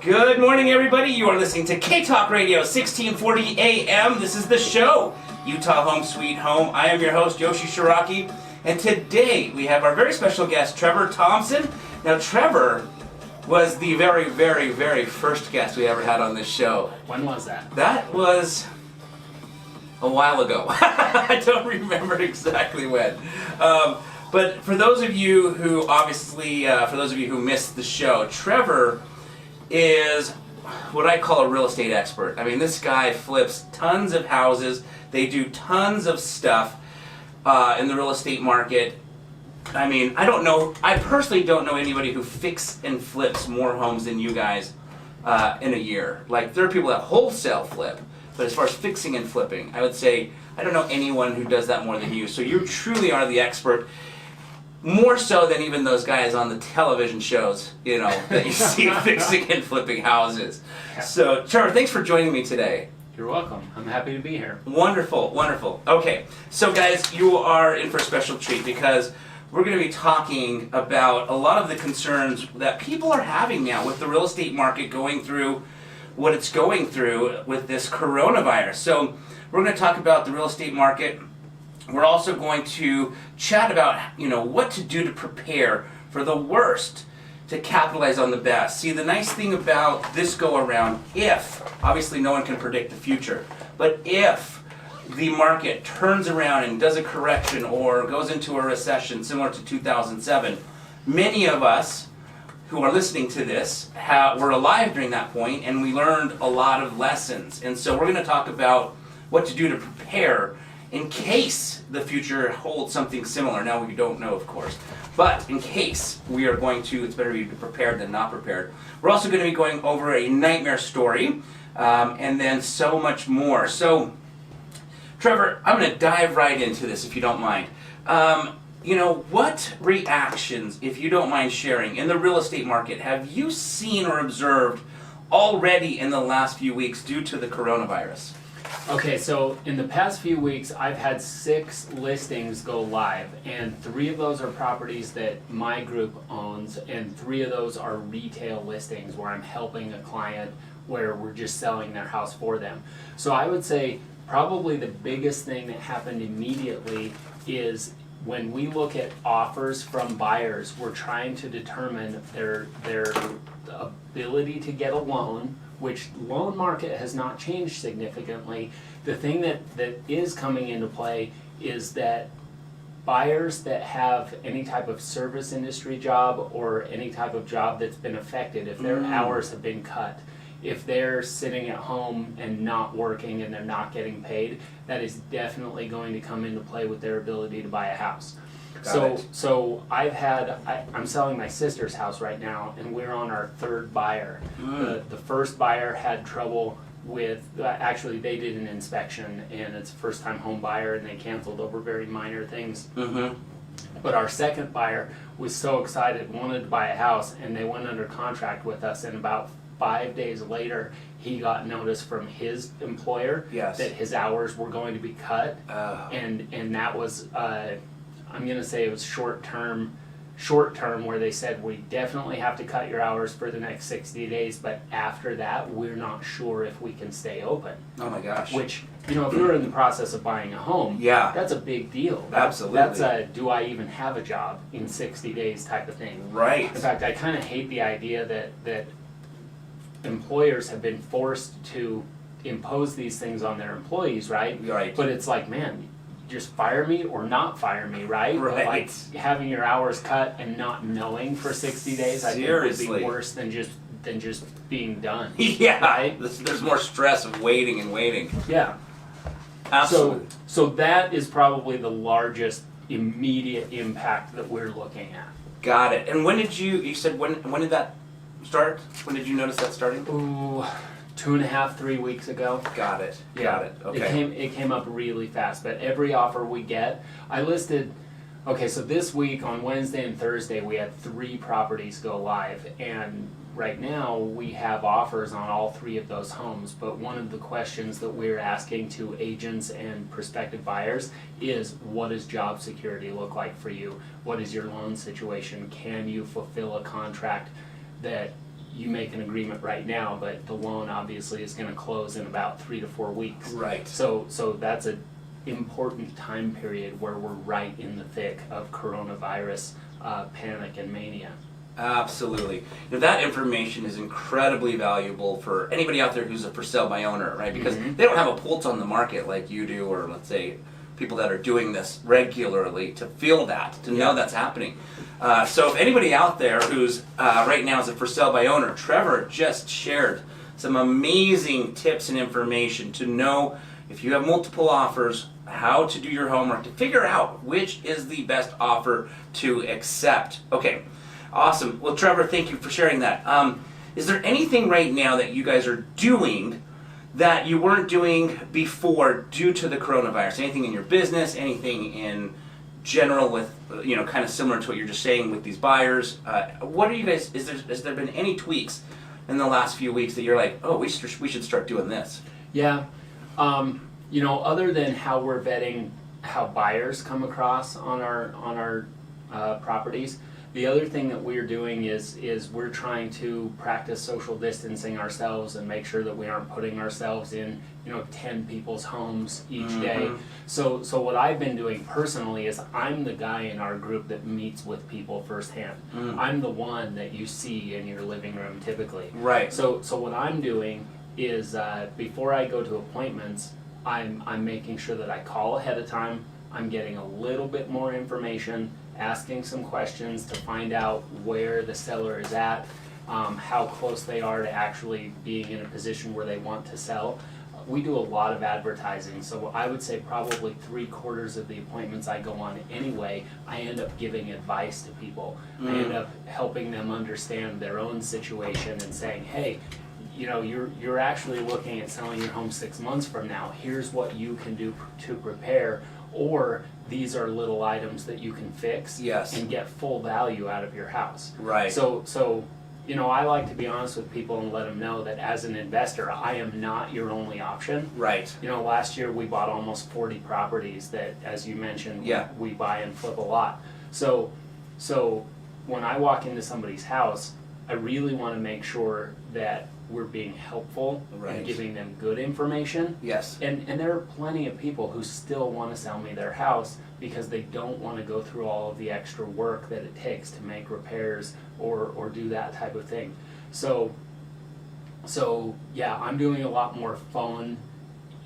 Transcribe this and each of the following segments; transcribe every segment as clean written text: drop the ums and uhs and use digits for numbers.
Good morning, everybody. You are listening to K-Talk Radio, 1640 AM. This is the show, Utah Home Sweet Home. I am your host, Yoshi Shiraki, and today we have our very special guest, Trevor Thompson. Now, Trevor was the very, very, very first guest we ever had on this show. When was that? That was a while ago. I don't remember exactly when. But for those of you who who missed the show, Trevor is what I call a real estate expert. I mean, this guy flips tons of houses. They do tons of stuff in the real estate market. I mean, I personally don't know anybody who fixes and flips more homes than you guys in a year. Like, there are people that wholesale flip, but as far as fixing and flipping, I would say I don't know anyone who does that more than you. So you truly are the expert. More so than even those guys on the television shows, that you see fixing and flipping houses. So, Trevor, thanks for joining me today. You're welcome. I'm happy to be here. Wonderful, wonderful. Okay, so guys, you are in for a special treat because we're going to be talking about a lot of the concerns that people are having now with the real estate market going through what it's going through with this coronavirus. So, we're going to talk about the real estate market. We're also going to chat about, what to do to prepare for the worst to capitalize on the best. See, the nice thing about this go-around, obviously no one can predict the future, but if the market turns around and does a correction or goes into a recession similar to 2007, many of us who are listening to this were alive during that point, and we learned a lot of lessons. And so we're going to talk about what to do to prepare in case the future holds something similar. Now, we don't know, of course, but in case we are going to, it's better to be prepared than not prepared. We're also going to be going over a nightmare story, and then so much more. So, Trevor, I'm going to dive right into this, if you don't mind. What reactions, if you don't mind sharing, in the real estate market have you seen or observed already in the last few weeks due to the coronavirus? Okay, so in the past few weeks, I've had 6 listings go live, and 3 of those are properties that my group owns, and 3 of those are retail listings where I'm helping a client where we're just selling their house for them. So I would say probably the biggest thing that happened immediately is when we look at offers from buyers, we're trying to determine their ability to get a loan, which loan market has not changed significantly. The thing that is coming into play is that buyers that have any type of service industry job or any type of job that's been affected, if their hours have been cut, if they're sitting at home and not working and they're not getting paid, that is definitely going to come into play with their ability to buy a house. So I'm selling my sister's house right now, and we're on our 3rd buyer. The first buyer had trouble with, actually they did an inspection, and it's a first time home buyer, and they canceled over very minor things. But our second buyer was so excited, wanted to buy a house, and they went under contract with us, and about 5 days later, he got notice from his employer that his hours were going to be cut, and that was I'm going to say it was short term where they said, we definitely have to cut your hours for the next 60 days, but after that, we're not sure if we can stay open. Oh my gosh. Which, if you're in the process of buying a home, that's a big deal. Absolutely. That's a, do I even have a job in 60 days type of thing. Right. In fact, I kind of hate the idea that employers have been forced to impose these things on their employees, right? Right. But it's like, man, just fire me or not fire me, right? Right. But like having your hours cut and not knowing for 60 days, I think would be worse than just being done. Yeah. Right? There's more stress of waiting and waiting. Yeah. Absolutely. So that is probably the largest immediate impact that we're looking at. Got it. And when did that start? When did you notice that starting? Ooh, 2.5, 3 weeks ago. Got it. Yeah. Got it. Okay. It came up really fast, but every offer we get, I listed. Okay, so this week on Wednesday and Thursday we had 3 properties go live, and right now we have offers on all 3 of those homes. But one of the questions that we're asking to agents and prospective buyers is, what does job security look like for you? What is your loan situation? Can you fulfill a contract that you make an agreement right now, but the loan obviously is going to close in about 3 to 4 weeks. Right. So that's an important time period where we're right in the thick of coronavirus panic and mania. Absolutely. That information is incredibly valuable for anybody out there who's a for sale by owner, right? Because they don't have a pulse on the market like you do, or let's say people that are doing this regularly to feel that, to know that's happening. So if anybody out there who's right now is a for sale by owner, Trevor just shared some amazing tips and information to know if you have multiple offers, how to do your homework, to figure out which is the best offer to accept. Okay. Awesome. Well, Trevor, thank you for sharing that. Is there anything right now that you guys are doing that you weren't doing before due to the coronavirus? Anything in your business, anything in general with, kind of similar to what you're just saying with these buyers? What are you guys, has there been any tweaks in the last few weeks that you're like, oh, we should start doing this? Yeah. Other than how we're vetting how buyers come across on our properties, the other thing that we're doing is we're trying to practice social distancing ourselves and make sure that we aren't putting ourselves in 10 people's homes each day. So what I've been doing personally is I'm the guy in our group that meets with people firsthand. I'm the one that you see in your living room typically. Right. So what I'm doing is before I go to appointments, I'm making sure that I call ahead of time. I'm getting a little bit more information, asking some questions to find out where the seller is at, how close they are to actually being in a position where they want to sell. We do a lot of advertising, so I would say probably 3/4 of the appointments I go on anyway, I end up giving advice to people. I end up helping them understand their own situation and saying, hey, you're actually looking at selling your home 6 months from now. Here's what you can do to prepare, or these are little items that you can fix and get full value out of your house. Right. So I like to be honest with people and let them know that as an investor, I am not your only option. Right. Last year we bought almost 40 properties that, as you mentioned, we buy and flip a lot. So when I walk into somebody's house, I really want to make sure that we're being helpful and giving them good information. Yes. And there are plenty of people who still want to sell me their house because they don't want to go through all of the extra work that it takes to make repairs or do that type of thing. So yeah, I'm doing a lot more phone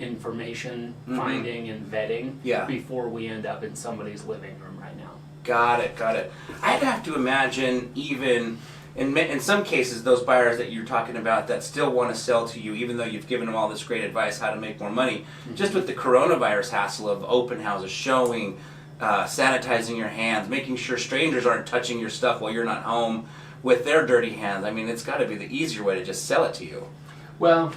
information finding and vetting before we end up in somebody's living room right now. Got it. I'd have to imagine even in some cases, those buyers that you're talking about that still want to sell to you, even though you've given them all this great advice how to make more money, just with the coronavirus hassle of open houses, showing, sanitizing your hands, making sure strangers aren't touching your stuff while you're not home with their dirty hands. I mean, it's got to be the easier way to just sell it to you. Well,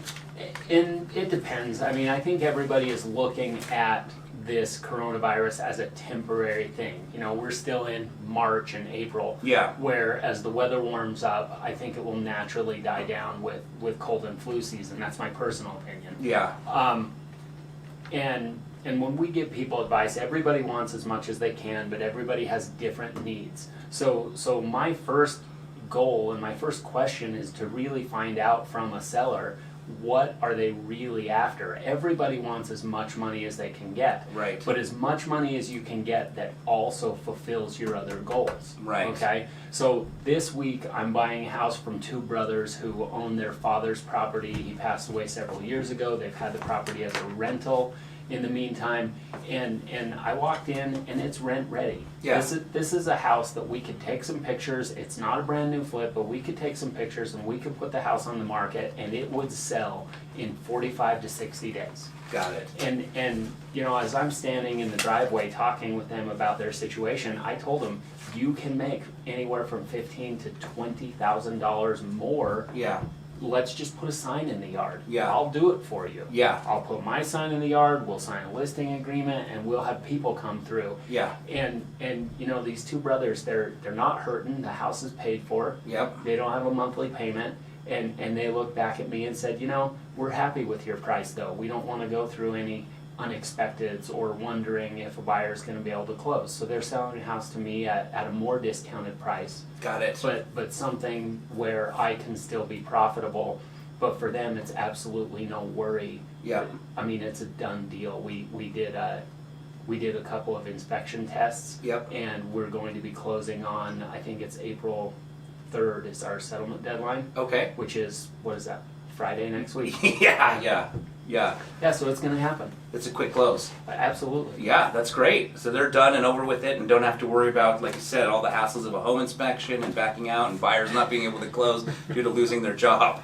and it depends. I mean, I think everybody is looking at this coronavirus as a temporary thing. We're still in March and April, where as the weather warms up, I think it will naturally die down with cold and flu season. That's my personal opinion. And when we give people advice, everybody wants as much as they can, but everybody has different needs. So my first goal and my first question is to really find out from a seller, what are they really after? Everybody wants as much money as they can get. Right. But as much money as you can get that also fulfills your other goals. Right. Okay? So this week I'm buying a house from two brothers who own their father's property. He passed away several years ago. They've had the property as a rental in the meantime, and I walked in and it's rent ready. This is a house that we could take some pictures. It's not a brand new flip, but we could take some pictures and we could put the house on the market and it would sell in 45 to 60 days. Got it. And as I'm standing in the driveway talking with them about their situation, I told them, you can make anywhere from $15,000 to $20,000 more. Let's just put a sign in the yard. I'll do it for you. I'll put my sign in the yard, we'll sign a listing agreement, and we'll have people come through. And these two brothers, they're not hurting, the house is paid for. They don't have a monthly payment, and they looked back at me and said, we're happy with your price though. We don't want to go through any unexpecteds or wondering if a buyer is going to be able to close. So they're selling a house to me at a more discounted price. Got it. But something where I can still be profitable. But for them, it's absolutely no worry. Yeah. I mean, it's a done deal. We did a couple of inspection tests. Yep. And we're going to be closing on, I think it's April 3rd is our settlement deadline. Okay. Which is, what is that, Friday next week? Yeah. Yeah, so it's going to happen. It's a quick close. Absolutely. Yeah, that's great. So they're done and over with it and don't have to worry about, like you said, all the hassles of a home inspection and backing out and buyers not being able to close due to losing their job.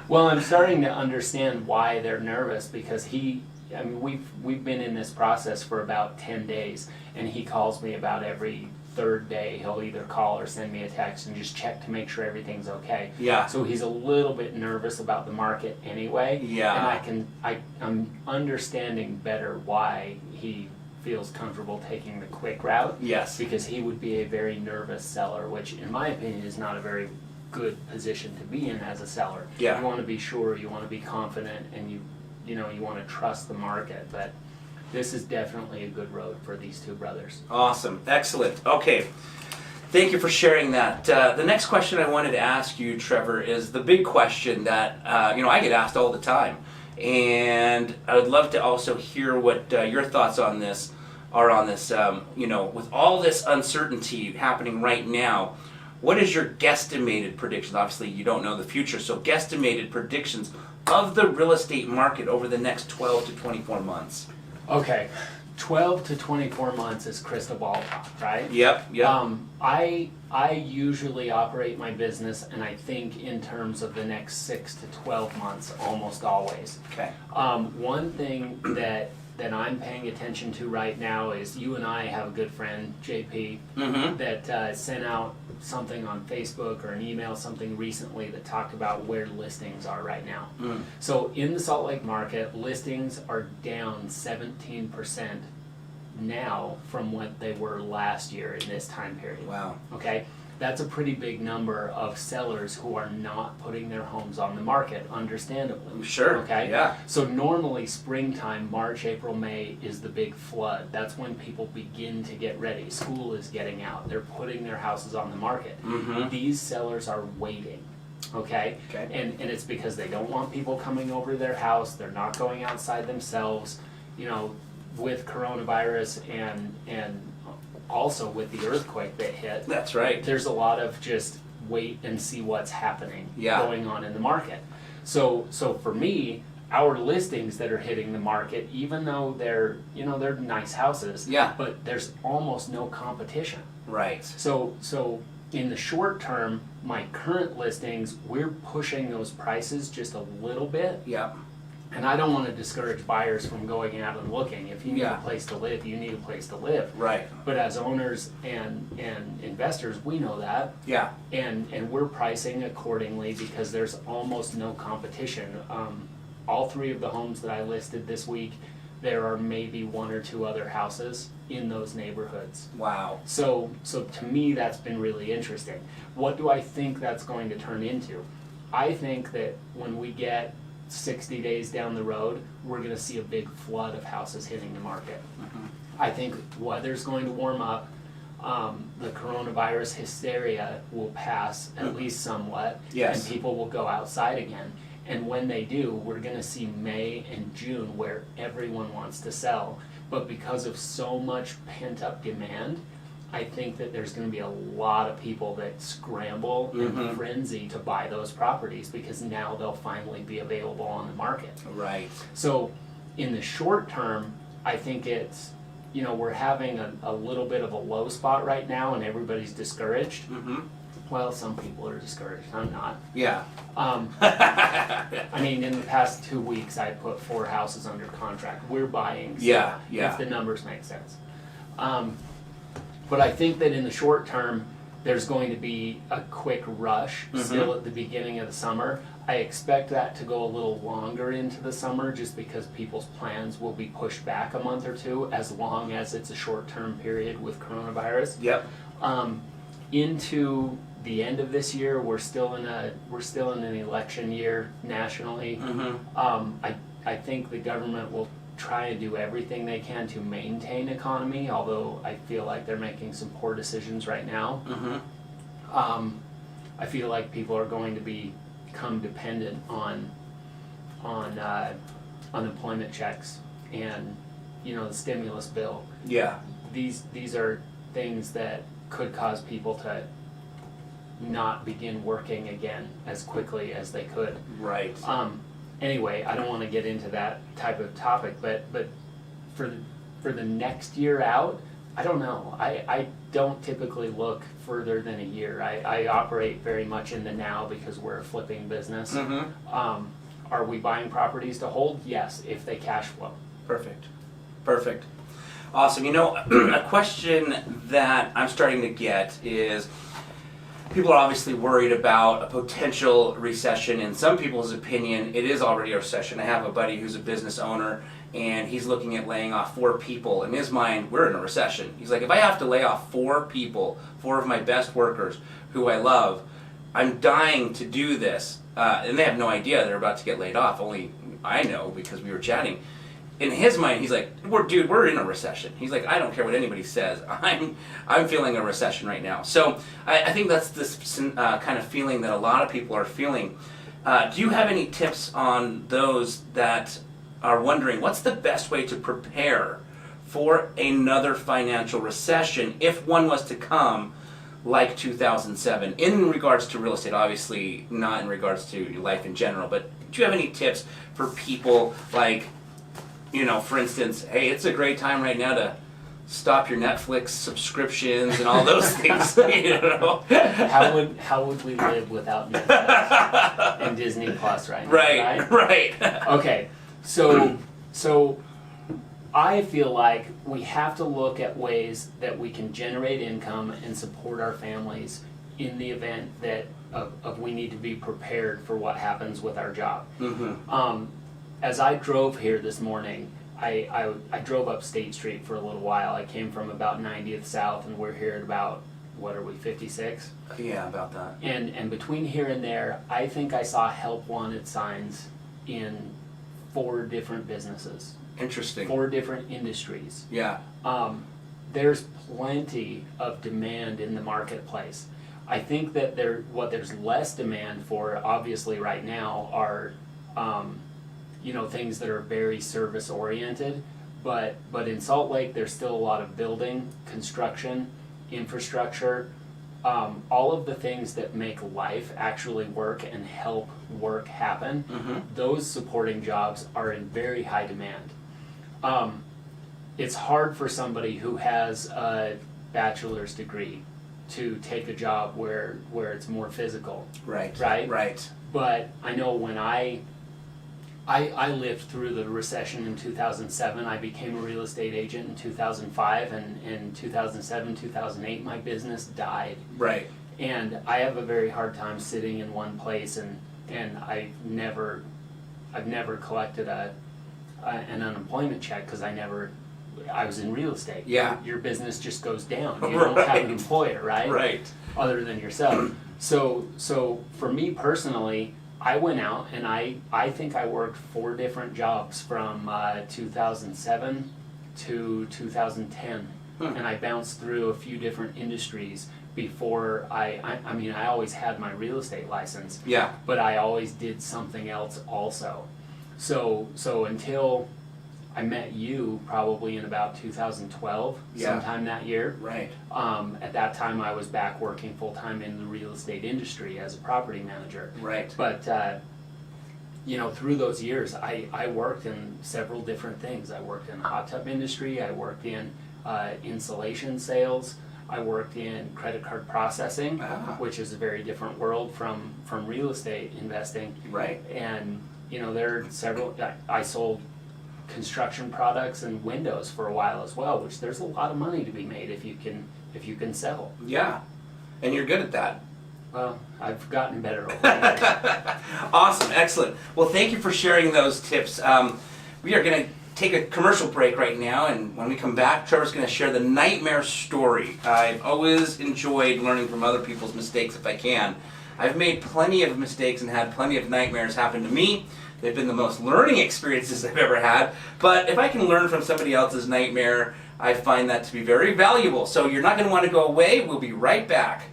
Well, I'm starting to understand why they're nervous because we've been in this process for about 10 days and he calls me about every third day. He'll either call or send me a text and just check to make sure everything's okay. Yeah. So he's a little bit nervous about the market anyway. Yeah. And I'm understanding better why he feels comfortable taking the quick route. Yes. Because he would be a very nervous seller, which in my opinion is not a very good position to be in as a seller. Yeah. You want to be sure, you want to be confident, and you want to trust the market, but this is definitely a good road for these two brothers. Awesome. Excellent. Okay. Thank you for sharing that. The next question I wanted to ask you, Trevor, is the big question that I get asked all the time. And I would love to also hear what your thoughts on this are on this. With all this uncertainty happening right now, what is your guesstimated prediction? Obviously, you don't know the future, so guesstimated predictions of the real estate market over the next 12 to 24 months. Okay, 12 to 24 months is crystal ball talk, right? Yep. I usually operate my business, and I think in terms of the next 6 to 12 months, almost always. Okay. One thing that I'm paying attention to right now is you and I have a good friend, JP, that sent out something on Facebook or an email, something recently that talked about where listings are right now. So in the Salt Lake market, listings are down 17% now from what they were last year in this time period. Wow. Okay? That's a pretty big number of sellers who are not putting their homes on the market, understandably. Sure. Okay? Yeah. So normally springtime, March, April, May is the big flood. That's when people begin to get ready. School is getting out. They're putting their houses on the market. These sellers are waiting. Okay? And it's because they don't want people coming over to their house. They're not going outside themselves. With coronavirus and also with the earthquake that hit. That's right. There's a lot of just wait and see what's happening going on in the market. So for me, our listings that are hitting the market, even though they're nice houses, but there's almost no competition. Right. So in the short term, my current listings, we're pushing those prices just a little bit. Yeah. And I don't want to discourage buyers from going out and looking. If you need a place to live, you need a place to live. Right. But as owners and investors, we know that. Yeah. And we're pricing accordingly because there's almost no competition. All three of the homes that I listed this week, there are maybe one or two other houses in those neighborhoods. Wow. So to me, that's been really interesting. What do I think that's going to turn into? I think that when we get 60 days down the road, we're going to see a big flood of houses hitting the market. I think weather's going to warm up. The coronavirus hysteria will pass at least somewhat, and people will go outside again. And when they do, we're going to see May and June where everyone wants to sell. But because of so much pent-up demand, I think that there's going to be a lot of people that scramble in frenzy to buy those properties because now they'll finally be available on the market. Right. So in the short term, I think it's, we're having a little bit of a low spot right now and everybody's discouraged. Well, some people are discouraged. I'm not. Yeah. I mean, in the past 2 weeks, I put 4 houses under contract. We're buying. So if the numbers make sense. But I think that in the short term, there's going to be a quick rush still at the beginning of the summer. I expect that to go a little longer into the summer just because people's plans will be pushed back a month or two as long as it's a short-term period with coronavirus. Yep. Into the end of this year, we're still in an election year nationally. I think the government will try and do everything they can to maintain economy, although I feel like they're making some poor decisions right now. I feel like people are going to become dependent on unemployment checks and, you know, the stimulus bill. Yeah. These are things that could cause people to not begin working again as quickly as they could. Right. Anyway, I don't want to get into that type of topic, but for the next year out, I don't know. I don't typically look further than a year. I operate very much in the now because we're a flipping business. Are we buying properties to hold? Yes, if they cash flow. Perfect. Awesome. You know, a question that I'm starting to get is, people are obviously worried about a potential recession. In some people's opinion, it is already a recession. I have a buddy who's a business owner, and he's looking at laying off 4 people. In his mind, we're in a recession. He's like, if I have to lay off 4 people, 4 of my best workers who I love, I'm dying to do this. And they have no idea they're about to get laid off. Only I know because we were chatting. In his mind, he's like, we're in a recession. He's like, I don't care what anybody says. I'm feeling a recession right now. So I think that's this kind of feeling that a lot of people are feeling. Do you have any tips on those that are wondering what's the best way to prepare for another financial recession if one was to come, like 2007, in regards to real estate? Obviously not in regards to your life in general, but do you have any tips for people, like, you know, for instance, hey, it's a great time right now to stop your Netflix subscriptions and all those things, you know? How would we live without Netflix and Disney Plus right now? Right. Okay, so I feel like we have to look at ways that we can generate income and support our families in the event that of we need to be prepared for what happens with our job. As I drove here this morning, I drove up State Street for a little while. I came from about 90th South, and we're here at about, what are we, 56? Yeah, about that. And between here and there, I think I saw help wanted signs in 4 different businesses. Interesting. 4 different industries. Yeah. There's plenty of demand in the marketplace. I think that what there's less demand for, obviously right now, are you know, things that are very service oriented, but in Salt Lake there's still a lot of building, construction, infrastructure, all of the things that make life actually work and help work happen. Those supporting jobs are in very high demand. It's hard for somebody who has a bachelor's degree to take a job where it's more physical. Right. But I know when I lived through the recession in 2007. I became a real estate agent in 2005, and in 2007, 2008, my business died. Right. And I have a very hard time sitting in one place, and I've never collected an unemployment check because I was in real estate. Yeah. Your business just goes down. You don't have an employer, right? Right. Other than yourself. So for me personally, I went out and I think I worked 4 different jobs from 2007 to 2010. And I bounced through a few different industries before I mean, I always had my real estate license. Yeah. But I always did something else also. So until I met you probably in about 2012, sometime that year. Right. At that time, I was back working full time in the real estate industry as a property manager. Right. But you know, through those years, I worked in several different things. I worked in the hot tub industry. I worked in insulation sales. I worked in credit card processing, which is a very different world from real estate investing. Right. And you know, there are several. I sold construction products and windows for a while as well, which there's a lot of money to be made if you can sell. Yeah, and you're good at that. Well, I've gotten better over the years. Awesome, excellent. Well, thank you for sharing those tips. We are going to take a commercial break right now, and when we come back, Trevor's going to share the nightmare story. I've always enjoyed learning from other people's mistakes if I can. I've made plenty of mistakes and had plenty of nightmares happen to me. They've been the most learning experiences I've ever had. But if I can learn from somebody else's nightmare, I find that to be very valuable. So you're not going to want to go away. We'll be right back.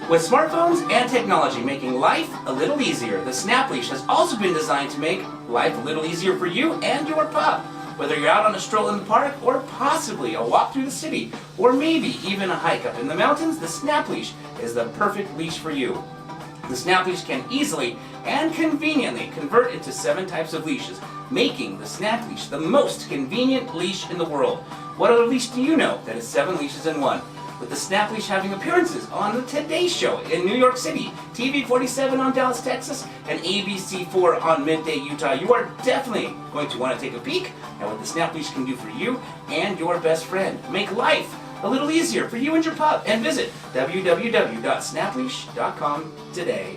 With smartphones and technology making life a little easier, the Snap Leash has also been designed to make life a little easier for you and your pup. Whether you're out on a stroll in the park, or possibly a walk through the city, or maybe even a hike up in the mountains, the Snap Leash is the perfect leash for you. The Snap Leash can easily and conveniently convert into 7 types of leashes, making the Snap Leash the most convenient leash in the world. What other leash do you know that is 7 leashes in one? With the Snap Leash having appearances on the Today Show in New York City, TV 47 on Dallas, Texas, and ABC 4 on Midday, Utah, you are definitely going to want to take a peek at what the Snap Leash can do for you and your best friend. Make life a little easier for you and your pup, and visit www.snapleash.com today.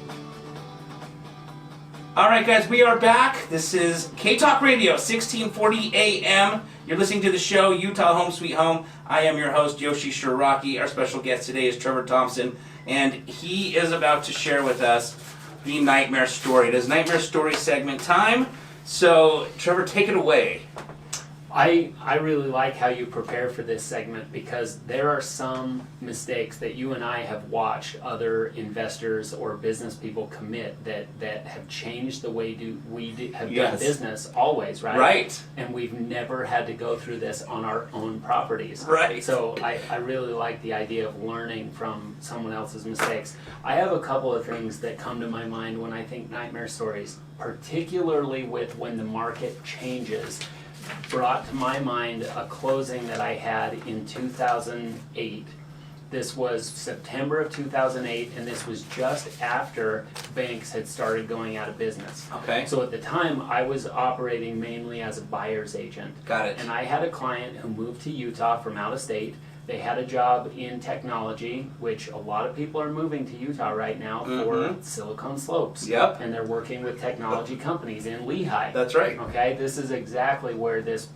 Alright guys, we are back. This is K-Talk Radio, 1640 AM. You're listening to the show, Utah Home Sweet Home. I am your host, Yoshi Shiraki. Our special guest today is Trevor Thompson, and he is about to share with us the Nightmare Story. It is Nightmare Story segment time. So, Trevor, take it away. I really like how you prepare for this segment, because there are some mistakes that you and I have watched other investors or business people commit that have changed the way we have done business always, right? Right. And we've never had to go through this on our own properties. Right. So I really like the idea of learning from someone else's mistakes. I have a couple of things that come to my mind when I think nightmare stories, particularly with when the market changes. Brought to my mind a closing that I had in 2008. This was September of 2008, and this was just after banks had started going out of business. Okay. So at the time, I was operating mainly as a buyer's agent. Got it. And I had a client who moved to Utah from out of state. They had a job in technology, which a lot of people are moving to Utah right now for Silicon Slopes. Yep. And they're working with technology companies in Lehigh. That's right. Okay, this is exactly where this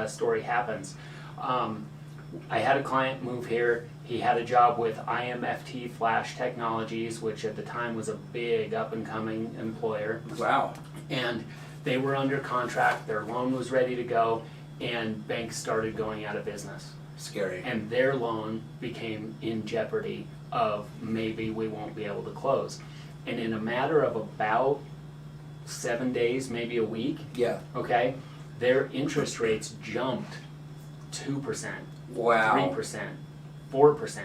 story happens. I had a client move here. He had a job with IMFT Flash Technologies, which at the time was a big up-and-coming employer. Wow. And they were under contract. Their loan was ready to go. And banks started going out of business. Scary. And their loan became in jeopardy of maybe we won't be able to close. And in a matter of about 7 days, maybe a week, okay, their interest rates jumped 2%, wow, 3%, 4%.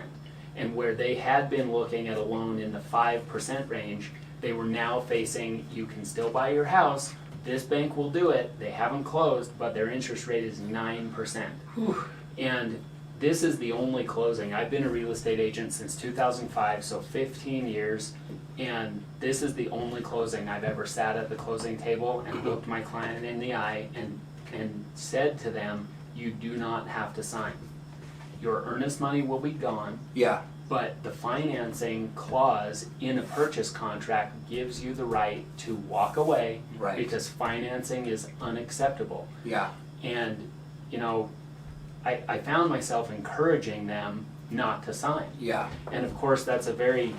And where they had been looking at a loan in the 5% range, they were now facing, you can still buy your house, this bank will do it, they haven't closed, but their interest rate is 9%. Whew. And this is the only closing. I've been a real estate agent since 2005, so 15 years, and this is the only closing I've ever sat at the closing table and looked my client in the eye and said to them, you do not have to sign. Your earnest money will be gone. Yeah. But the financing clause in a purchase contract gives you the right to walk away, right, because financing is unacceptable. Yeah. And, you know, I found myself encouraging them not to sign. Yeah. And of course, that's a very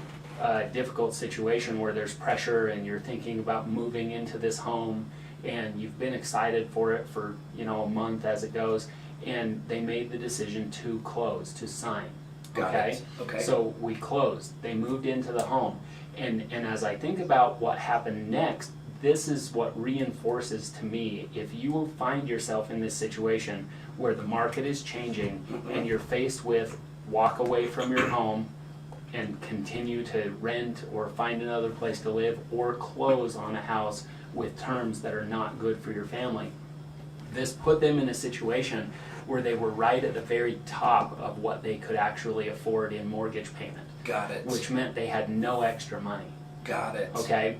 difficult situation where there's pressure and you're thinking about moving into this home and you've been excited for it for, you know, a month as it goes, and they made the decision to close, to sign. Got it. Okay. So we closed. They moved into the home. And as I think about what happened next, this is what reinforces to me, if you will find yourself in this situation where the market is changing and you're faced with walk away from your home and continue to rent or find another place to live or close on a house with terms that are not good for your family, this put them in a situation where they were right at the very top of what they could actually afford in mortgage payment. Got it. Which meant they had no extra money. Got it. Okay?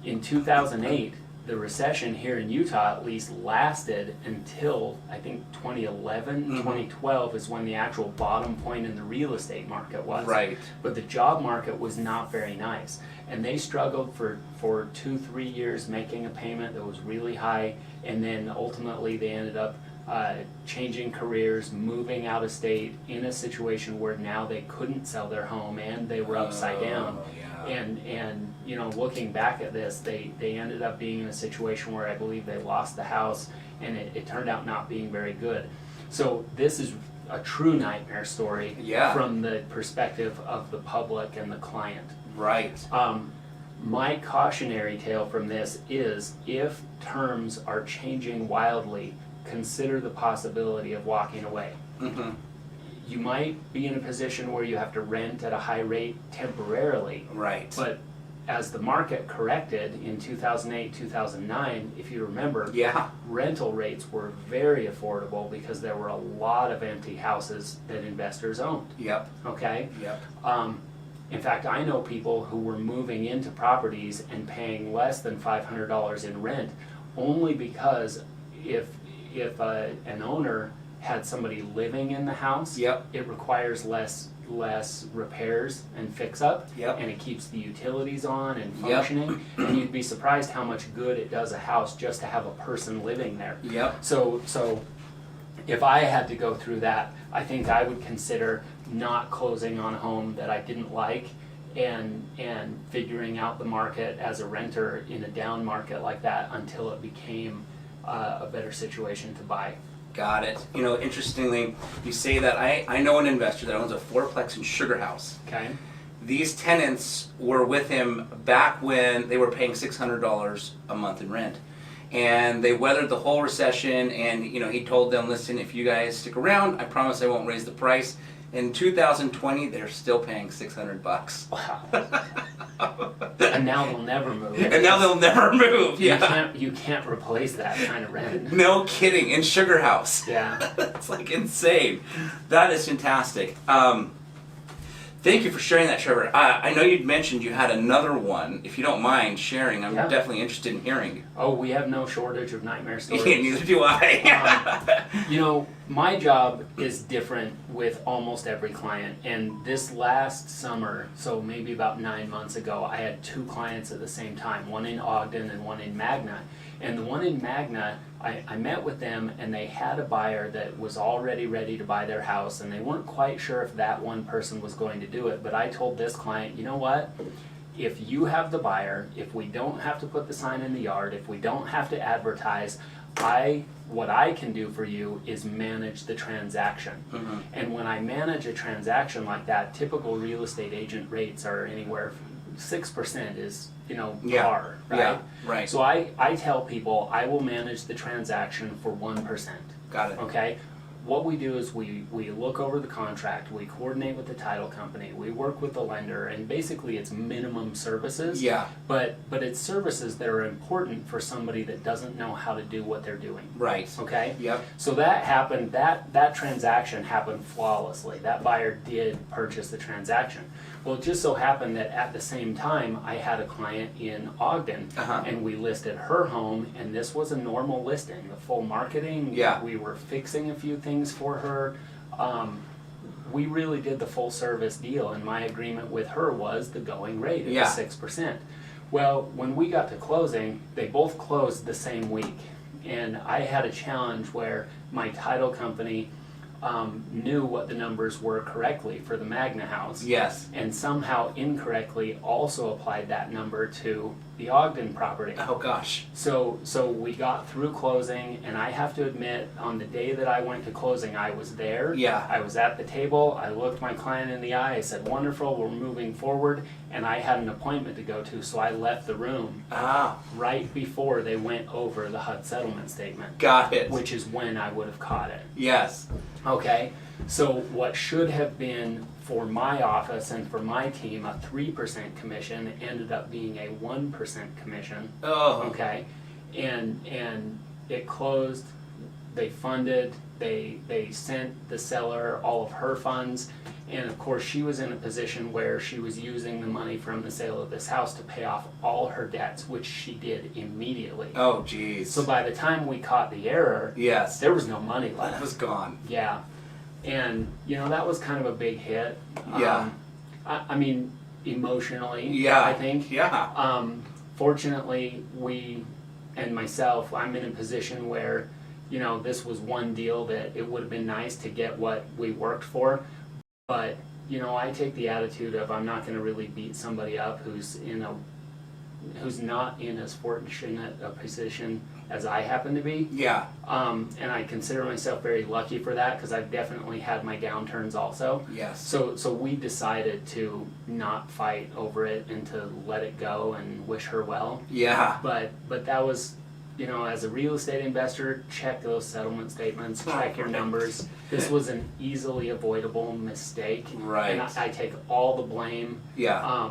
In 2008, the recession here in Utah at least lasted until, I think, 2011, 2012 is when the actual bottom point in the real estate market was. Right. But the job market was not very nice. And they struggled for 2-3 years making a payment that was really high, and then ultimately they ended up changing careers, moving out of state in a situation where now they couldn't sell their home and they were upside down. Yeah. And you know, looking back at this, they ended up being in a situation where I believe they lost the house, and it turned out not being very good. So this is a true nightmare story from the perspective of the public and the client. Right. My cautionary tale from this is, if terms are changing wildly, consider the possibility of walking away. Mm-hmm. You might be in a position where you have to rent at a high rate temporarily. Right. But as the market corrected in 2008, 2009, if you remember, rental rates were very affordable because there were a lot of empty houses that investors owned. Yep. Okay? Yep. In fact, I know people who were moving into properties and paying less than $500 in rent only because if an owner had somebody living in the house, it requires less repairs and fix-up, and it keeps the utilities on and functioning, and you'd be surprised how much good it does a house just to have a person living there. So if I had to go through that, I think I would consider not closing on a home that I didn't like, and figuring out the market as a renter in a down market like that until it became a better situation to buy. Got it. You know, interestingly, you say that. I know an investor that owns a fourplex in Sugar House. Okay. These tenants were with him back when they were paying $600 a month in rent. And they weathered the whole recession, and you know, he told them, listen, if you guys stick around, I promise I won't raise the price. In 2020, they're still paying $600. Wow. And now they'll never move. And now they'll never move. You can't replace that kind of rent. No kidding. In Sugar House. Yeah. That's like insane. That is fantastic. Thank you for sharing that, Trevor. I know you'd mentioned you had another one. If you don't mind sharing, I'm definitely interested in hearing. Oh, we have no shortage of nightmare stories. Neither do I. You know, my job is different with almost every client. And this last summer, so maybe about 9 months ago, I had 2 clients at the same time, one in Ogden and one in Magna. And the one in Magna, I met with them, and they had a buyer that was already ready to buy their house, and they weren't quite sure if that one person was going to do it. But I told this client, you know what? If you have the buyer, if we don't have to put the sign in the yard, if we don't have to advertise, what I can do for you is manage the transaction. Mm-hmm. And when I manage a transaction like that, typical real estate agent rates are anywhere from 6% is, you know, par, right? Yeah, right. So I tell people I will manage the transaction for 1%. Got it. Okay? What we do is we look over the contract, we coordinate with the title company, we work with the lender, and basically it's minimum services. Yeah. But it's services that are important for somebody that doesn't know how to do what they're doing. Right. Okay? Yep. So that happened, that transaction happened flawlessly. That buyer did purchase the transaction. Well, it just so happened that at the same time, I had a client in Ogden, and we listed her home, and this was a normal listing. The full marketing, we were fixing a few things for her. We really did the full service deal, and my agreement with her was the going rate of 6%. Well, when we got to closing, they both closed the same week, and I had a challenge where my title company knew what the numbers were correctly for the Magna house. Yes. And somehow incorrectly also applied that number to the Ogden property. Oh gosh. So we got through closing, and I have to admit, on the day that I went to closing, I was there. Yeah. I was at the table, I looked my client in the eye, I said, wonderful, we're moving forward, and I had an appointment to go to, so I left the room right before they went over the HUD settlement statement. Got it. Which is when I would have caught it. Yes. Okay, so what should have been for my office and for my team a 3% commission ended up being a 1% commission. Oh. Okay, and it closed. They funded. They sent the seller all of her funds, and of course she was in a position where she was using the money from the sale of this house to pay off all her debts, which she did immediately. Oh, geez. So by the time we caught the error, there was no money left. It was gone. Yeah, and you know, that was kind of a big hit. Yeah. I mean, emotionally, I think. Yeah. Fortunately, we and myself, I'm in a position where, you know, this was one deal that it would have been nice to get what we worked for, but, you know, I take the attitude of I'm not going to really beat somebody up who's not in as fortunate a position as I happen to be. Yeah. And I consider myself very lucky for that because I've definitely had my downturns also. Yes. So we decided to not fight over it and to let it go and wish her well. Yeah. But that was, you know, as a real estate investor, check those settlement statements, check your numbers. This was an easily avoidable mistake. Right. And I take all the blame. Yeah.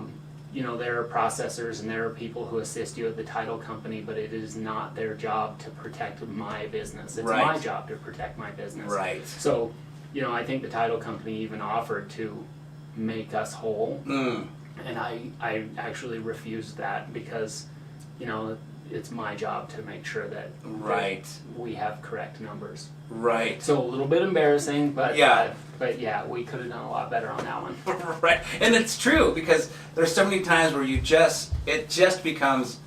You know, there are processors and there are people who assist you at the title company, but it is not their job to protect my business. It's Right. my job to protect my business. Right. So, you know, I think the title company even offered to make us whole. And I actually refused that because, you know, it's my job to make sure that Right. we have correct numbers. Right. So a little bit embarrassing, but Yeah. but yeah, we could have done a lot better on that one. Right. And it's true because there's so many times where it just becomes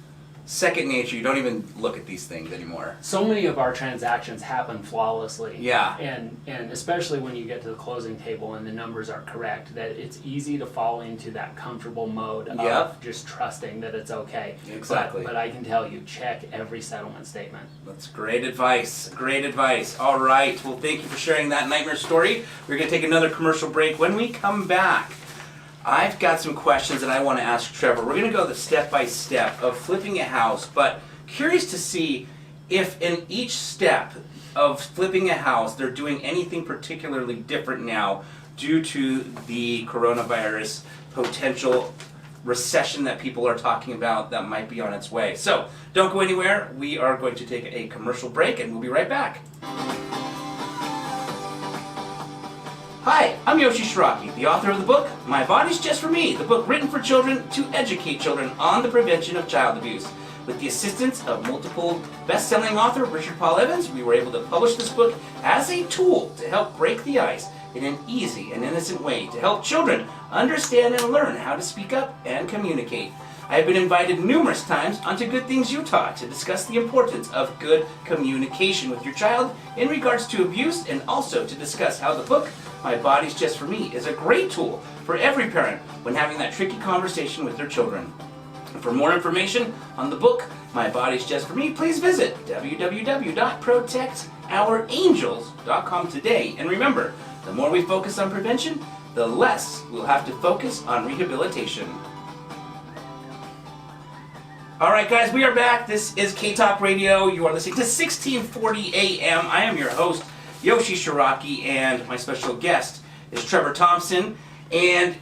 second nature. You don't even look at these things anymore. So many of our transactions happen flawlessly. Yeah. And especially when you get to the closing table and the numbers are correct, that it's easy to fall into that comfortable mode Yep. of just trusting that it's okay. Exactly. But I can tell you, check every settlement statement. That's great advice. Great advice. All right. Well, thank you for sharing that nightmare story. We're going to take another commercial break. When we come back, I've got some questions that I want to ask Trevor. We're going to go the step-by-step of flipping a house, but curious to see if in each step of flipping a house, they're doing anything particularly different now due to the coronavirus potential recession that people are talking about that might be on its way. So don't go anywhere. We are going to take a commercial break and we'll be right back. Hi, I'm Yoshi Shiraki, the author of the book, My Body's Just For Me, the book written for children to educate children on the prevention of child abuse. With the assistance of multiple best-selling author Richard Paul Evans, we were able to publish this book as a tool to help break the ice in an easy and innocent way to help children understand and learn how to speak up and communicate. I have been invited numerous times onto Good Things Utah to discuss the importance of good communication with your child in regards to abuse and also to discuss how the book, My Body's Just For Me, is a great tool for every parent when having that tricky conversation with their children. And for more information on the book, My Body's Just For Me, please visit www.protectourangels.com today. And remember, the more we focus on prevention, the less we'll have to focus on rehabilitation. All right, guys, we are back. This is K-Talk Radio. You are listening to 1640 AM. I am your host, Yoshi Shiraki, and my special guest is Trevor Thompson. And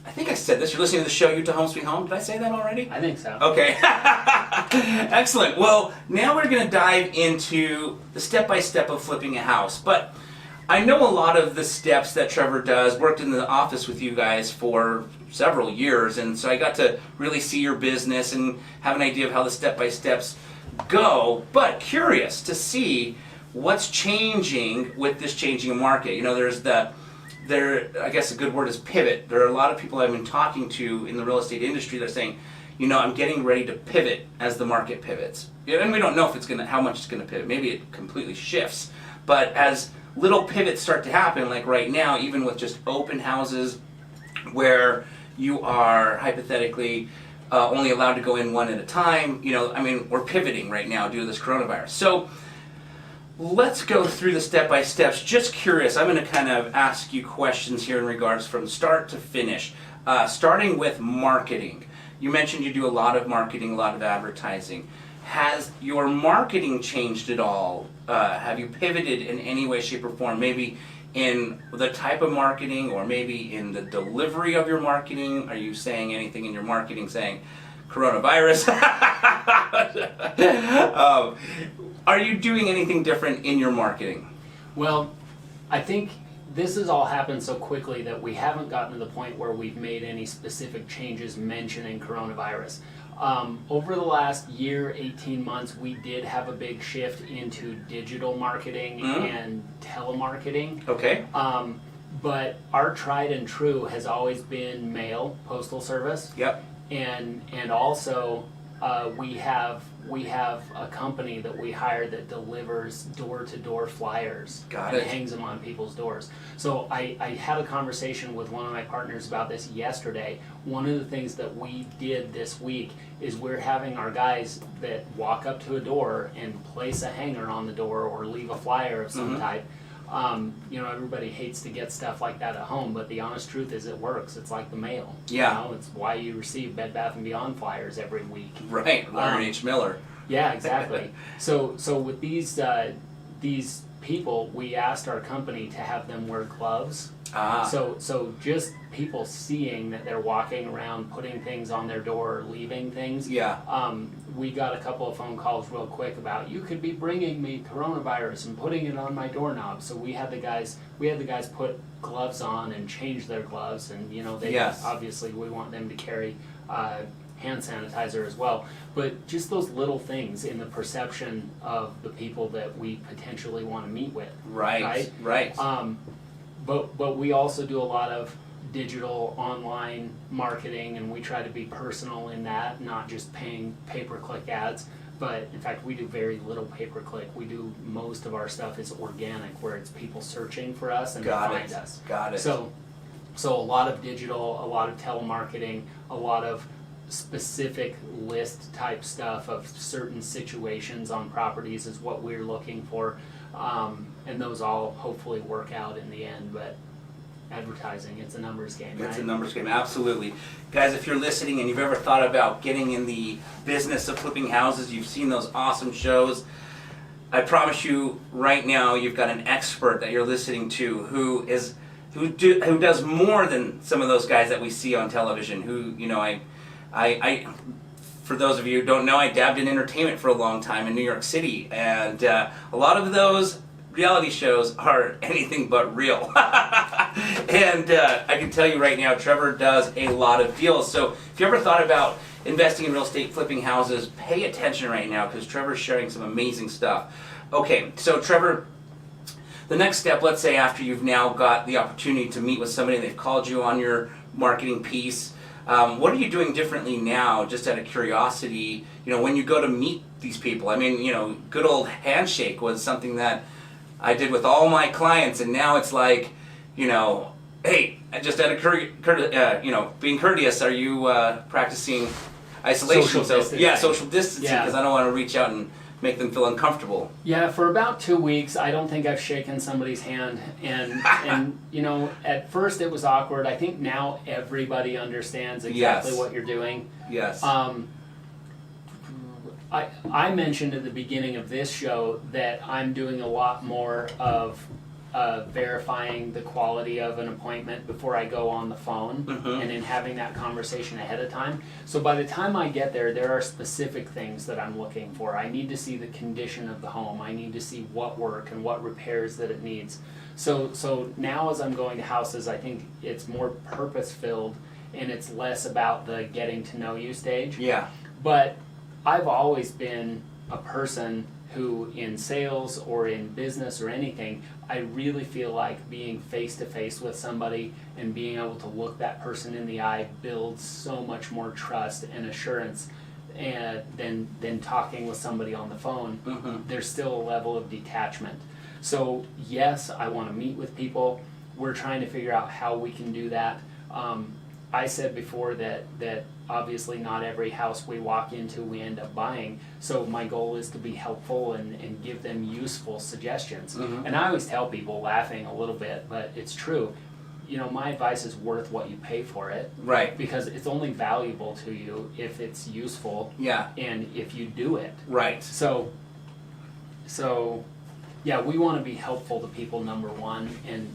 I think I said this. You're listening to the show Utah Home Sweet Home. Did I say that already? I think so. Okay. Excellent. Well, now we're going to dive into the step-by-step of flipping a house. But I know a lot of the steps that Trevor does. Worked in the office with you guys for several years, and so I got to really see your business and have an idea of how the step-by-steps go. But curious to see what's changing with this changing market. You know, I guess a good word is pivot. There are a lot of people I've been talking to in the real estate industry that are saying, you know, I'm getting ready to pivot as the market pivots. And we don't know if how much it's going to pivot. Maybe it completely shifts. But as little pivots start to happen, like right now, even with just open houses where you are hypothetically only allowed to go in one at a time, you know, I mean, we're pivoting right now due to this coronavirus. So let's go through the step-by-steps. Just curious, I'm going to kind of ask you questions here in regards from start to finish. Starting with marketing. You mentioned you do a lot of marketing, a lot of advertising. Has your marketing changed at all? Have you pivoted in any way, shape, or form? Maybe in the type of marketing or maybe in the delivery of your marketing? Are you saying anything in your marketing saying coronavirus? Are you doing anything different in your marketing? Well, I think this has all happened so quickly that we haven't gotten to the point where we've made any specific changes mentioning coronavirus. Over the last year, 18 months, we did have a big shift into digital marketing and telemarketing. Okay. But our tried and true has always been mail, postal service. Yep. And also we have a company that we hire that delivers door-to-door flyers Got and it. hangs them on people's doors. So I had a conversation with one of my partners about this yesterday. One of the things that we did this week is we're having our guys that walk up to a door and place a hanger on the door or leave a flyer of some type. Everybody hates to get stuff like that at home, but the honest truth is it works. It's like the mail. Yeah. It's why you receive Bed Bath & Beyond flyers every week. Right, Larry H. Miller. Yeah, exactly. So with these people, we asked our company to have them wear gloves. So just people seeing that they're walking around, putting things on their door, or leaving things. Yeah. We got a couple of phone calls real quick about, you could be bringing me coronavirus and putting it on my doorknob. So we had the guys put gloves on and change their gloves, and Yes. obviously we want them to carry hand sanitizer as well. But just those little things in the perception of the people that we potentially want to meet with. Right. But we also do a lot of digital online marketing, and we try to be personal in that, not just paying pay-per-click ads. But in fact, we do very little pay-per-click. We do most of our stuff is organic, where it's people searching for us and they find us. Got it. So a lot of digital, a lot of telemarketing, a lot of specific list type stuff of certain situations on properties is what we're looking for. And those all hopefully work out in the end, but advertising, it's a numbers game, right? It's a numbers game, absolutely. Guys, if you're listening and you've ever thought about getting in the business of flipping houses, you've seen those awesome shows, I promise you right now you've got an expert that you're listening to who does more than some of those guys that we see on television, who, I for those of you who don't know, I dabbed in entertainment for a long time in New York City, and a lot of those reality shows are anything but real. And I can tell you right now, Trevor does a lot of deals. So if you ever thought about investing in real estate, flipping houses, pay attention right now, because Trevor's sharing some amazing stuff. Okay, so Trevor, the next step, let's say after you've now got the opportunity to meet with somebody, they've called you on your marketing piece, what are you doing differently now, just out of curiosity, when you go to meet these people? I mean, good old handshake was something that I did with all my clients, and now it's like, hey, just out of being courteous, are you practicing isolation? Social distancing. Yeah, social distancing, Yeah. because I don't want to reach out and make them feel uncomfortable. Yeah, for about 2 weeks, I don't think I've shaken somebody's hand, and at first it was awkward. I think now everybody understands exactly Yes. what you're doing. Yes. I mentioned at the beginning of this show that I'm doing a lot more of verifying the quality of an appointment before I go on the phone, and in having that conversation ahead of time. So by the time I get there are specific things that I'm looking for. I need to see the condition of the home. I need to see what work and what repairs that it needs. So now as I'm going to houses, I think it's more purpose-filled, and it's less about the getting to know you stage. Yeah. But I've always been a person who, in sales or in business or anything, I really feel like being face to face with somebody and being able to look that person in the eye builds so much more trust and assurance than talking with somebody on the phone. There's still a level of detachment. So yes, I want to meet with people. We're trying to figure out how we can do that. I said before that obviously not every house we walk into we end up buying, so my goal is to be helpful and give them useful suggestions. And I always tell people, laughing a little bit, but it's true, my advice is worth what you pay for it. Right. Because it's only valuable to you if it's useful. Yeah. And if you do it. Right. So yeah, we want to be helpful to people, number one, and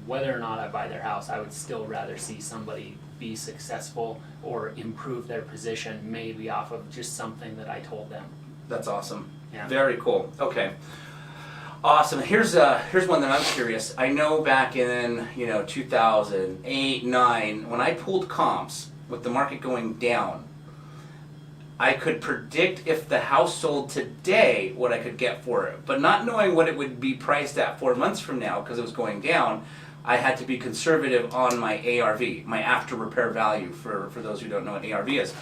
whether or not I buy their house, I would still rather see somebody be successful or improve their position, maybe off of just something that I told them. That's awesome. Yeah. Very cool. Okay. Awesome. Here's one that I'm curious. I know back in 2008, 9, when I pulled comps with the market going down, I could predict if the house sold today what I could get for it, but not knowing what it would be priced at 4 months from now because it was going down, I had to be conservative on my ARV, my after repair value, for those who don't know what ARV is.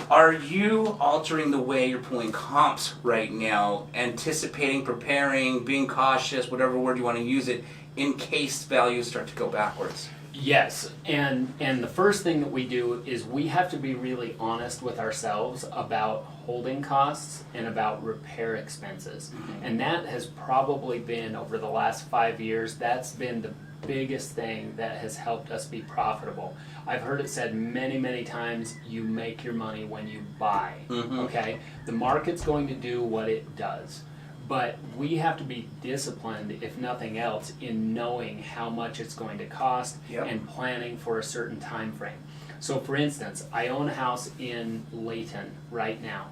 Are you altering the way you're pulling comps right now, anticipating, preparing, being cautious, whatever word you want to use it, in case values start to go backwards? Yes, and the first thing that we do is we have to be really honest with ourselves about holding costs and about repair expenses. And that has probably been, over the last 5 years, that's been the biggest thing that has helped us be profitable. I've heard it said many, many times, you make your money when you buy, okay? The market's going to do what it does. But we have to be disciplined, if nothing else, in knowing how much it's going to cost and planning for a certain time frame. So for instance, I own a house in Layton right now.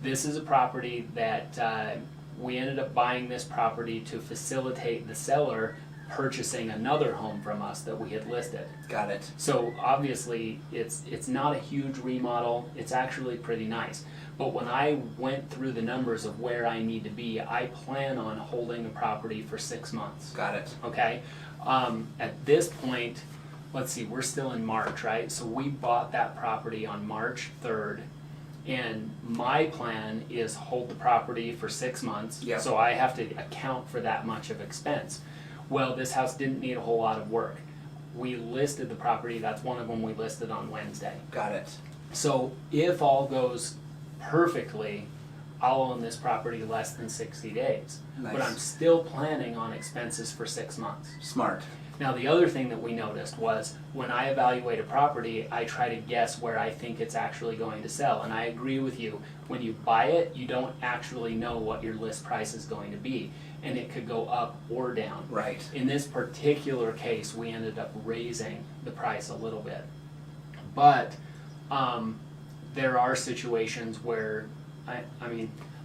This is a property that we ended up buying this property to facilitate the seller purchasing another home from us that we had listed. Got it. So obviously it's not a huge remodel, it's actually pretty nice. But when I went through the numbers of where I need to be, I plan on holding the property for 6 months. Got it. Okay? At this point, let's see, we're still in March, right? So we bought that property on March 3rd. And my plan is hold the property for 6 months. Yep. So I have to account for that much of expense. Well, this house didn't need a whole lot of work. We listed the property, that's one of them we listed on Wednesday. Got it. So if all goes perfectly, I'll own this property less than 60 days. Nice. But I'm still planning on expenses for 6 months. Smart. Now the other thing that we noticed was when I evaluate a property, I try to guess where I think it's actually going to sell. And I agree with you, when you buy it, you don't actually know what your list price is going to be. And it could go up or down. Right. In this particular case, we ended up raising the price a little bit. But there are situations where,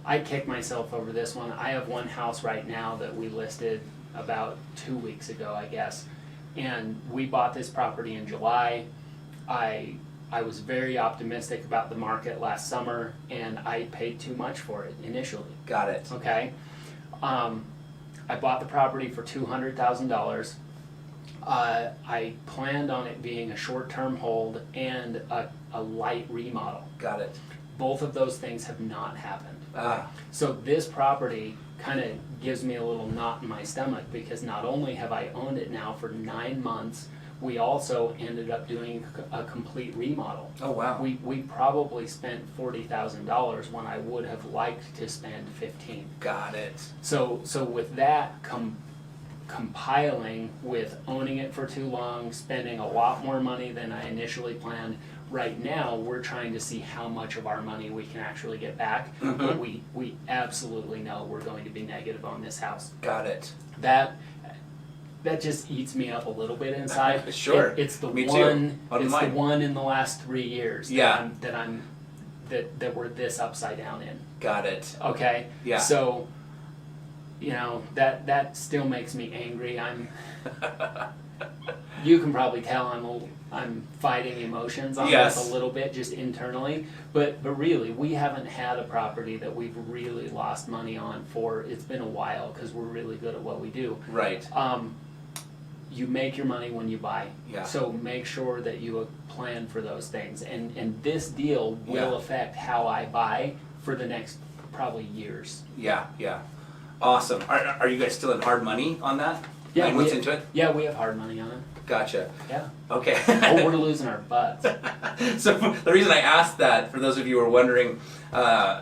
I kick myself over this one. I have one house right now that we listed about 2 weeks ago, I guess. And we bought this property in July. I was very optimistic about the market last summer, and I paid too much for it initially. Got it. Okay. I bought the property for $200,000. I planned on it being a short-term hold and a light remodel. Got it. Both of those things have not happened. Ah. So this property kind of gives me a little knot in my stomach, because not only have I owned it now for 9 months, we also ended up doing a complete remodel. Oh, wow. We probably spent $40,000 when I would have liked to spend $15,000. Got it. So with that compiling with owning it for too long, spending a lot more money than I initially planned, right now we're trying to see how much of our money we can actually get back. But we absolutely know we're going to be negative on this house. Got it. That just eats me up a little bit inside. Sure. It's the Me too. one. On It's mine. the one in the last 3 years Yeah. that we're this upside down in. Got it. Okay. Yeah. So, that still makes me angry. You can probably tell I'm fighting emotions on Yes. this a little bit, just internally. But really, we haven't had a property that we've really lost money on for, it's been a while, because we're really good at what we do. Right. You make your money when you buy. Yeah. So make sure that you plan for those things. And this deal will Yeah. affect how I buy for the next probably years. Yeah. Yeah. Awesome. Are you guys still in hard money on that? Yeah, 9 months into it? Yeah, we have hard money on it. Gotcha. Yeah. Okay. Oh, we're losing our butts. So the reason I asked that, for those of you who are wondering,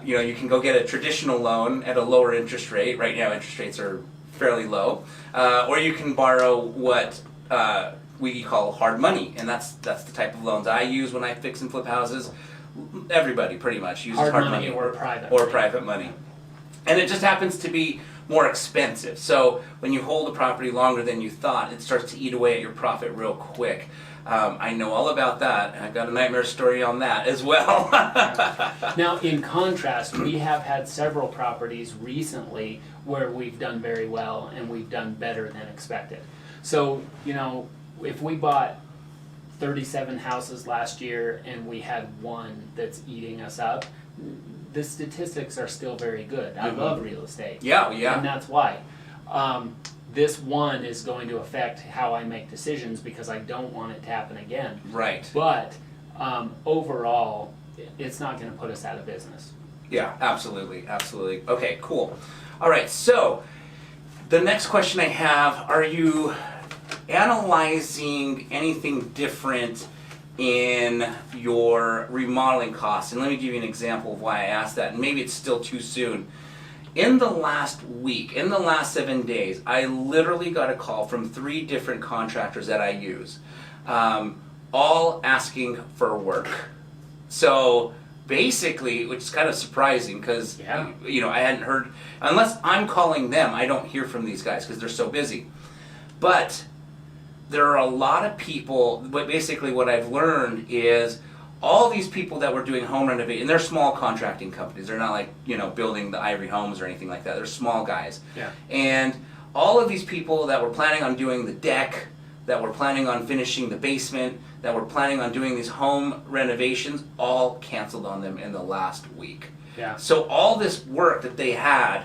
you can go get a traditional loan at a lower interest rate. Right now, interest rates are fairly low, or you can borrow what we call hard money, and that's the type of loans I use when I fix and flip houses. Everybody pretty much uses hard money or private or money. private money, and it just happens to be more expensive. So when you hold a property longer than you thought, it starts to eat away at your profit real quick. I know all about that. I've got a nightmare story on that as well. Now, in contrast, we have had several properties recently where we've done very well and we've done better than expected. So, if we bought 37 houses last year and we had one that's eating us up, the statistics are still very good. I love real estate. Yeah. And that's why. This one is going to affect how I make decisions, because I don't want it to happen again. Right. But overall, it's not going to put us out of business. Yeah, absolutely, absolutely. Okay, cool. All right, so the next question I have, are you analyzing anything different in your remodeling costs? And let me give you an example of why I asked that, and maybe it's still too soon. In the last week, in the last 7 days, I literally got a call from 3 different contractors that I use, all asking for work. So basically, which is kind of surprising because you know, I hadn't heard, unless I'm calling them, I don't hear from these guys because they're so busy. But there are a lot of people, but basically what I've learned is all these people that were doing home renovation, and they're small contracting companies. They're not like, you know, building the Ivory homes or anything like that. They're small guys. Yeah. And all of these people that were planning on doing the deck, that were planning on finishing the basement, that were planning on doing these home renovations, all canceled on them in the last week. Yeah. So all this work that they had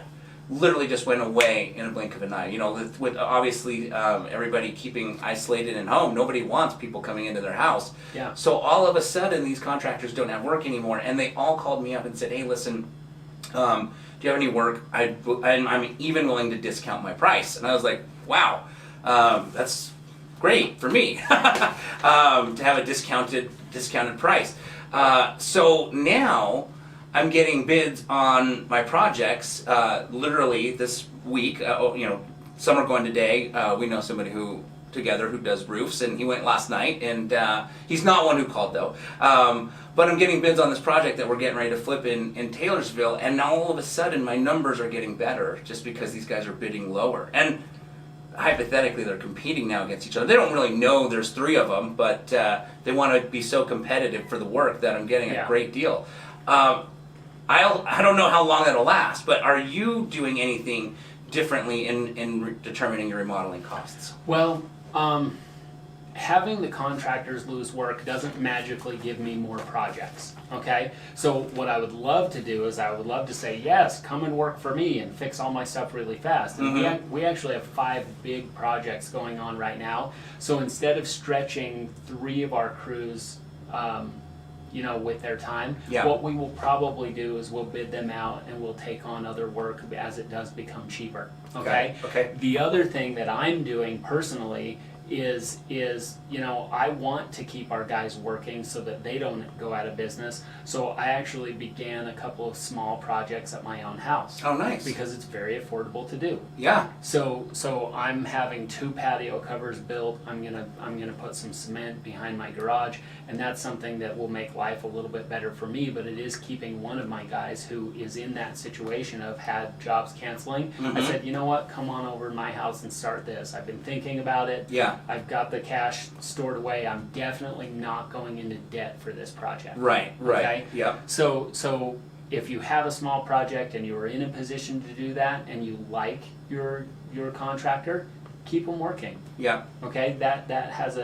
literally just went away in a blink of an eye. You know, with obviously everybody keeping isolated in home, nobody wants people coming into their house. Yeah. So all of a sudden, these contractors don't have work anymore, and they all called me up and said, "Hey, listen, do you have any work? I'm even willing to discount my price." And I was like, "Wow, that's great for me to have a discounted price." So now I'm getting bids on my projects literally this week. You know, some are going today. We know somebody who does roofs, and he went last night, and he's not one who called though. But I'm getting bids on this project that we're getting ready to flip in Taylorsville, and now all of a sudden my numbers are getting better just because these guys are bidding lower. And hypothetically, they're competing now against each other. They don't really know there's 3 of them, but they want to be so competitive for the work that I'm getting a great deal. I don't know how long that'll last, but are you doing anything differently in determining your remodeling costs? Well, having the contractors lose work doesn't magically give me more projects, okay? So what I would love to do is I would love to say, yes, come and work for me and fix all my stuff really fast. And we actually have 5 big projects going on right now. So instead of stretching 3 of our crews, you know, with their time, what we will probably do is we'll bid them out and we'll take on other work as it does become cheaper, okay? The other thing that I'm doing personally is you know, I want to keep our guys working so that they don't go out of business. So I actually began a couple of small projects at my own house. Oh, nice. Because it's very affordable to do. Yeah. So I'm having 2 patio covers built. I'm gonna put some cement behind my garage, and that's something that will make life a little bit better for me. But it is keeping one of my guys who is in that situation of had jobs canceling. I said, you know what? Come on over to my house and start this. I've been thinking about it. Yeah. I've got the cash stored away. I'm definitely not going into debt for this project. Right. Okay? Yep. So if you have a small project and you are in a position to do that and you like your contractor, keep them working. Yeah. Okay? That has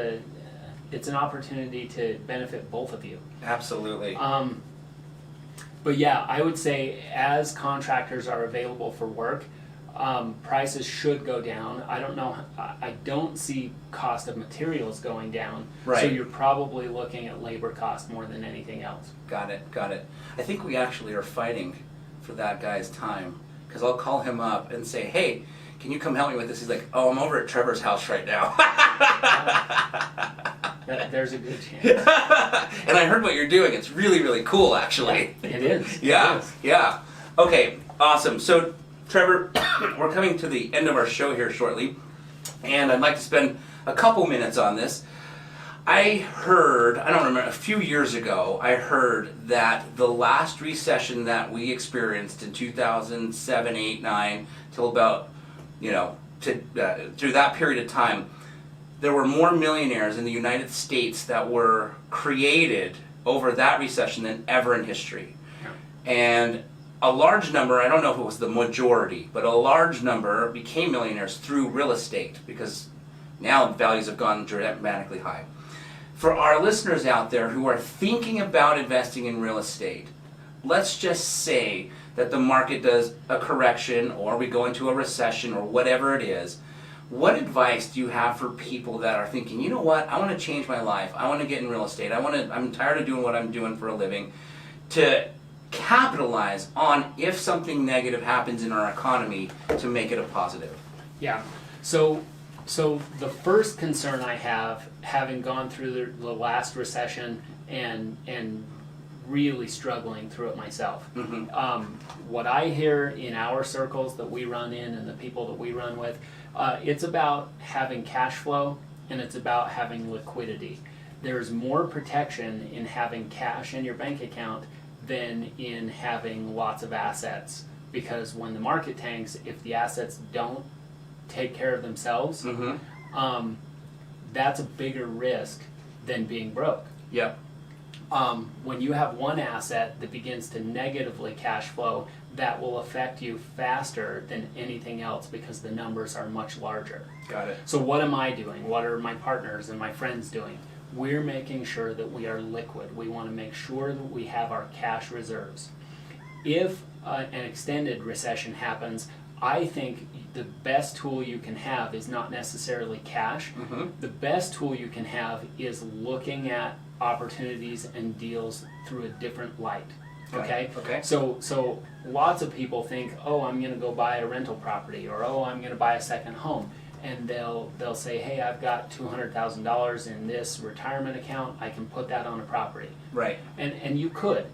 it's an opportunity to benefit both of you. Absolutely. But yeah, I would say as contractors are available for work, prices should go down. I don't know. I don't see cost of materials going down. Right. So you're probably looking at labor cost more than anything else. Got it. I think we actually are fighting for that guy's time, because I'll call him up and say, "Hey, can you come help me with this?" He's like, "Oh, I'm over at Trevor's house right now." There's a good chance. And I heard what you're doing. It's really, really cool, actually. It is. Yeah. It is. Yeah. Okay. Awesome. So, Trevor, we're coming to the end of our show here shortly, and I'd like to spend a couple minutes on this. I heard, I don't remember, a few years ago, I heard that the last recession that we experienced in 2007, 8, 9, till about, you know, through that period of time, there were more millionaires in the United States that were created over that recession than ever in history. Yeah. And a large number, I don't know if it was the majority, but a large number became millionaires through real estate, because now values have gone dramatically high. For our listeners out there who are thinking about investing in real estate, let's just say that the market does a correction, or we go into a recession, or whatever it is. what advice do you have for people that are thinking, you know what, I want to change my life, I want to get in real estate, I'm tired of doing what I'm doing for a living, to capitalize on if something negative happens in our economy to make it a positive? Yeah. So the first concern I have, having gone through the last recession and really struggling through it myself, what I hear in our circles that we run in and the people that we run with, it's about having cash flow and it's about having liquidity. There's more protection in having cash in your bank account than in having lots of assets, because when the market tanks, if the assets don't take care of themselves, that's a bigger risk than being broke. Yep. When you have one asset that begins to negatively cash flow, that will affect you faster than anything else because the numbers are much larger. Got it. So what am I doing? What are my partners and my friends doing? We're making sure that we are liquid. We want to make sure that we have our cash reserves. If an extended recession happens, I think the best tool you can have is not necessarily cash. The best tool you can have is looking at opportunities and deals through a different light. Okay? Okay. So lots of people think, oh, I'm going to go buy a rental property, or oh, I'm going to buy a second home. And they'll say, hey, I've got $200,000 in this retirement account, I can put that on a property. Right. And you could.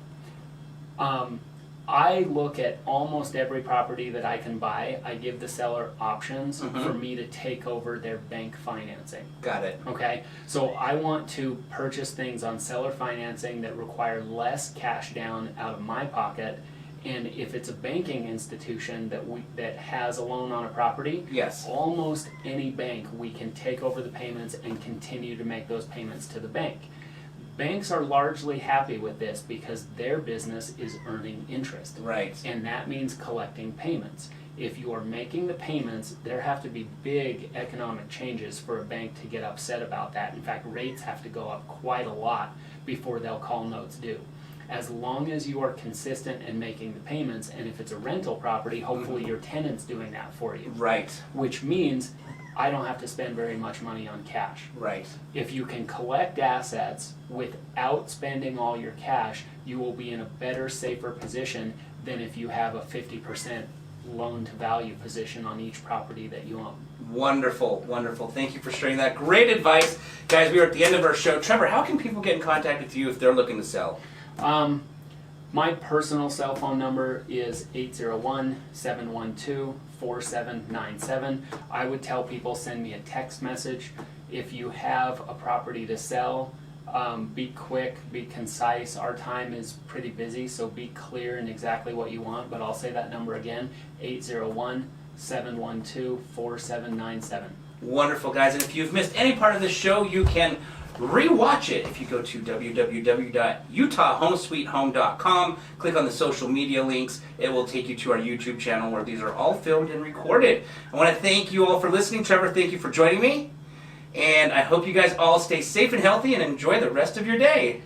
I look at almost every property that I can buy. I give the seller options for me to take over their bank financing. Got it. Okay, so I want to purchase things on seller financing that require less cash down out of my pocket. And if it's a banking institution that has a loan on a property, Yes. almost any bank, we can take over the payments and continue to make those payments to the bank. Banks are largely happy with this because their business is earning interest. Right. And that means collecting payments. If you are making the payments, there have to be big economic changes for a bank to get upset about that. In fact, rates have to go up quite a lot before they'll call notes due. As long as you are consistent in making the payments, and if it's a rental property, hopefully your tenant's doing that for you. Right. Which means I don't have to spend very much money on cash. Right. If you can collect assets without spending all your cash, you will be in a better, safer position than if you have a 50% loan to value position on each property that you own. Wonderful, wonderful. Thank you for sharing that. Great advice. Guys, we are at the end of our show. Trevor, how can people get in contact with you if they're looking to sell? My personal cell phone number is 801-712-4797. I would tell people, send me a text message. If you have a property to sell, be quick, be concise. Our time is pretty busy, so be clear in exactly what you want, but I'll say that number again, 801-712-4797. Wonderful, guys. And if you've missed any part of this show, you can rewatch it if you go to www.utahhomesweethome.com, click on the social media links. It will take you to our YouTube channel where these are all filmed and recorded. I want to thank you all for listening. Trevor, thank you for joining me. And I hope you guys all stay safe and healthy and enjoy the rest of your day.